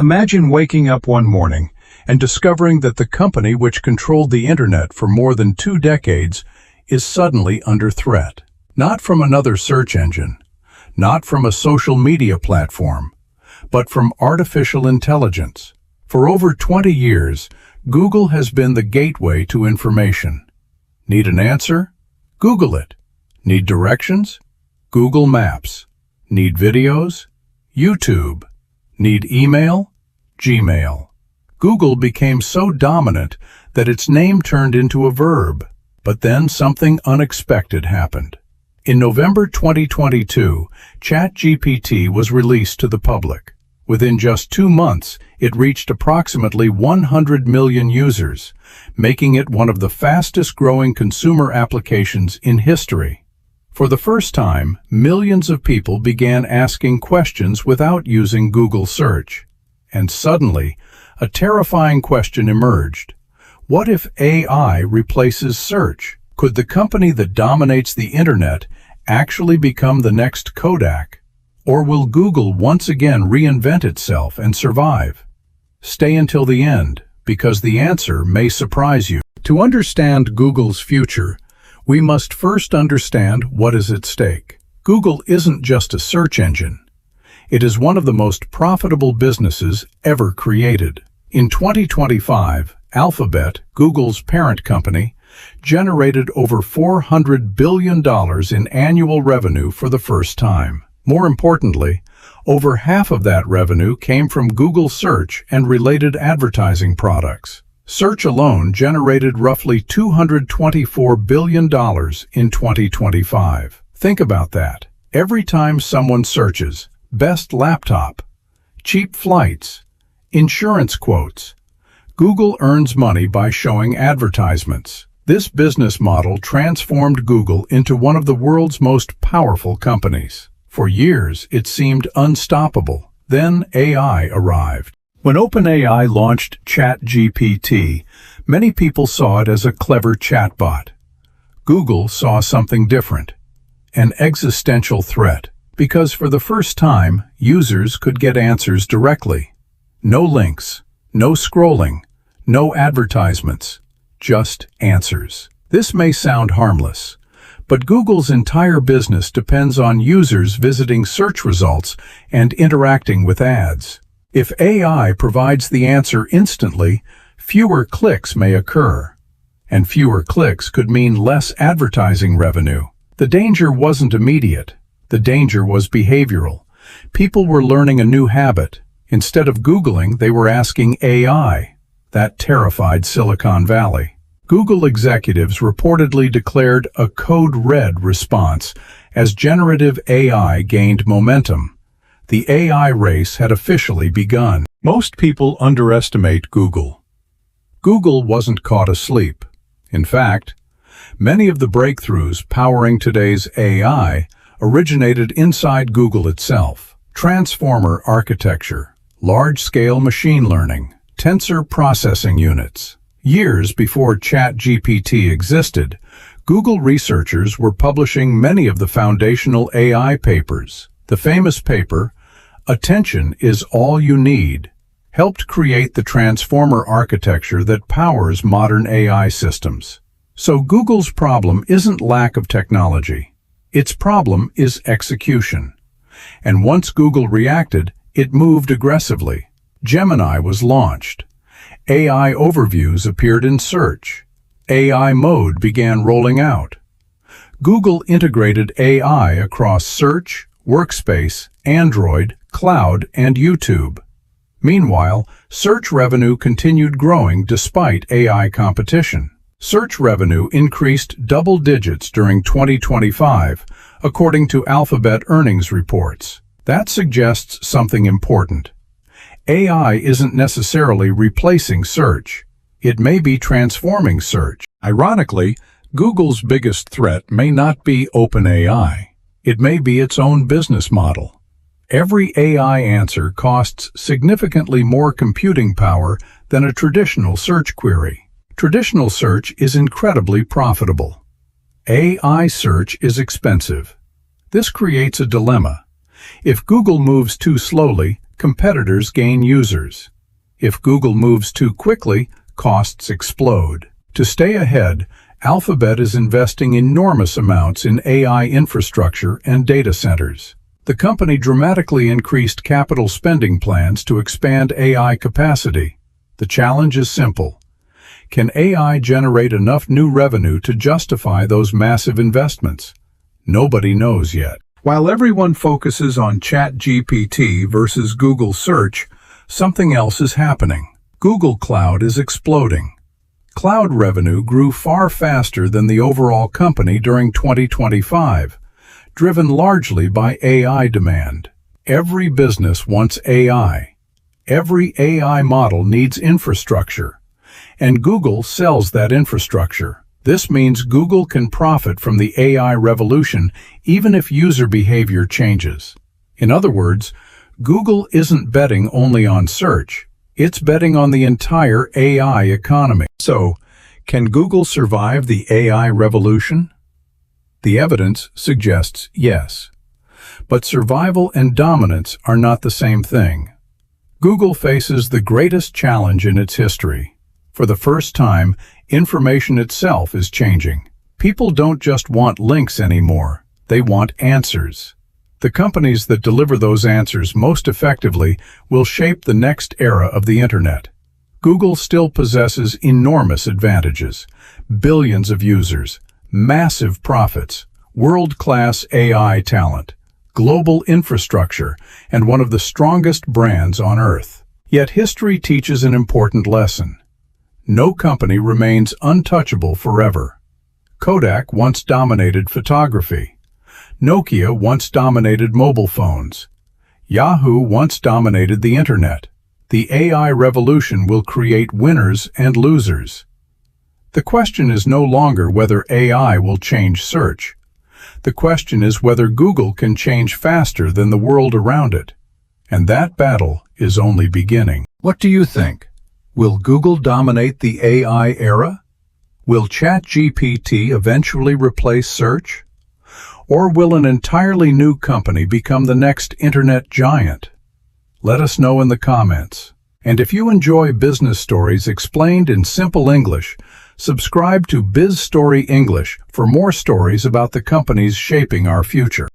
Imagine waking up one morning and discovering that the company which controlled the internet for more than 2 decades is suddenly under threat. Not from another search engine, not from a social media platform, but from artificial intelligence. For over 20 years, Google has been the gateway to information. Need an answer? Google it. Need directions? Google Maps. Need videos? YouTube. Need email? Gmail. Google became so dominant that its name turned into a verb. But then something unexpected happened. In November 2022, ChatGPT was released to the public. Within just 2 months, it reached approximately 100 million users, making it one of the fastest-growing consumer applications in history. For the first time, millions of people began asking questions without using Google search. And suddenly, a terrifying question emerged. What if AI replaces search? Could the company that dominates the internet actually become the next Kodak? Or will Google once again reinvent itself and survive? Stay until the end, because the answer may surprise you. To understand Google's future, we must first understand what is at stake. Google isn't just a search engine. It is one of the most profitable businesses ever created. In 2025, Alphabet, Google's parent company, generated over $400 billion in annual revenue for the first time. More importantly, over half of that revenue came from Google Search and related advertising products. Search alone generated roughly $224 billion in 2025. Think about that. Every time someone searches, best laptop, cheap flights, insurance quotes, Google earns money by showing advertisements. This business model transformed Google into one of the world's most powerful companies. For years, it seemed unstoppable. Then AI arrived. When OpenAI launched ChatGPT, many people saw it as a clever chatbot. Google saw something different, an existential threat, because for the first time, users could get answers directly. No links, no scrolling, no advertisements, just answers. This may sound harmless, but Google's entire business depends on users visiting search results and interacting with ads. If AI provides the answer instantly, fewer clicks may occur, and fewer clicks could mean less advertising revenue. The danger wasn't immediate. The danger was behavioral. People were learning a new habit. Instead of Googling, they were asking AI. That terrified Silicon Valley. Google executives reportedly declared a code red response as generative AI gained momentum. The AI race had officially begun. Most people underestimate Google. Google wasn't caught asleep. In fact, many of the breakthroughs powering today's AI originated inside Google itself. Transformer architecture, large-scale machine learning, tensor processing units. Years before ChatGPT existed, Google researchers were publishing many of the foundational AI papers. The famous paper, "Attention is All You Need," helped create the transformer architecture that powers modern AI systems. So Google's problem isn't lack of technology. Its problem is execution. And once Google reacted, it moved aggressively. Gemini was launched. AI overviews appeared in search. AI mode began rolling out. Google integrated AI across Search, Workspace, Android, Cloud, and YouTube. Meanwhile, search revenue continued growing despite AI competition. Search revenue increased double digits during 2025, according to Alphabet earnings reports. That suggests something important. AI isn't necessarily replacing search. It may be transforming search. Ironically, Google's biggest threat may not be OpenAI. It may be its own business model. Every AI answer costs significantly more computing power than a traditional search query. Traditional search is incredibly profitable. AI search is expensive. This creates a dilemma. If Google moves too slowly, competitors gain users. If Google moves too quickly, costs explode. To stay ahead, Alphabet is investing enormous amounts in AI infrastructure and data centers. The company dramatically increased capital spending plans to expand AI capacity. The challenge is simple. Can AI generate enough new revenue to justify those massive investments? Nobody knows yet. While everyone focuses on ChatGPT versus Google Search, something else is happening. Google Cloud is exploding. Cloud revenue grew far faster than the overall company during 2025, driven largely by AI demand. Every business wants AI. Every AI model needs infrastructure, and Google sells that infrastructure. This means Google can profit from the AI revolution even if user behavior changes. In other words, Google isn't betting only on search, it's betting on the entire AI economy. So, can Google survive the AI revolution? The evidence suggests yes. But survival and dominance are not the same thing. Google faces the greatest challenge in its history. For the first time, information itself is changing. People don't just want links anymore, they want answers. The companies that deliver those answers most effectively will shape the next era of the internet. Google still possesses enormous advantages: billions of users, massive profits, world-class AI talent, global infrastructure, and one of the strongest brands on Earth. Yet history teaches an important lesson. No company remains untouchable forever. Kodak once dominated photography. Nokia once dominated mobile phones. Yahoo once dominated the internet. The AI revolution will create winners and losers. The question is no longer whether AI will change search. The question is whether Google can change faster than the world around it. And that battle is only beginning. What do you think? Will Google dominate the AI era? Will ChatGPT eventually replace search? Or will an entirely new company become the next internet giant? Let us know in the comments. And if you enjoy business stories explained in simple English, subscribe to BizStory English for more stories about the companies shaping our future.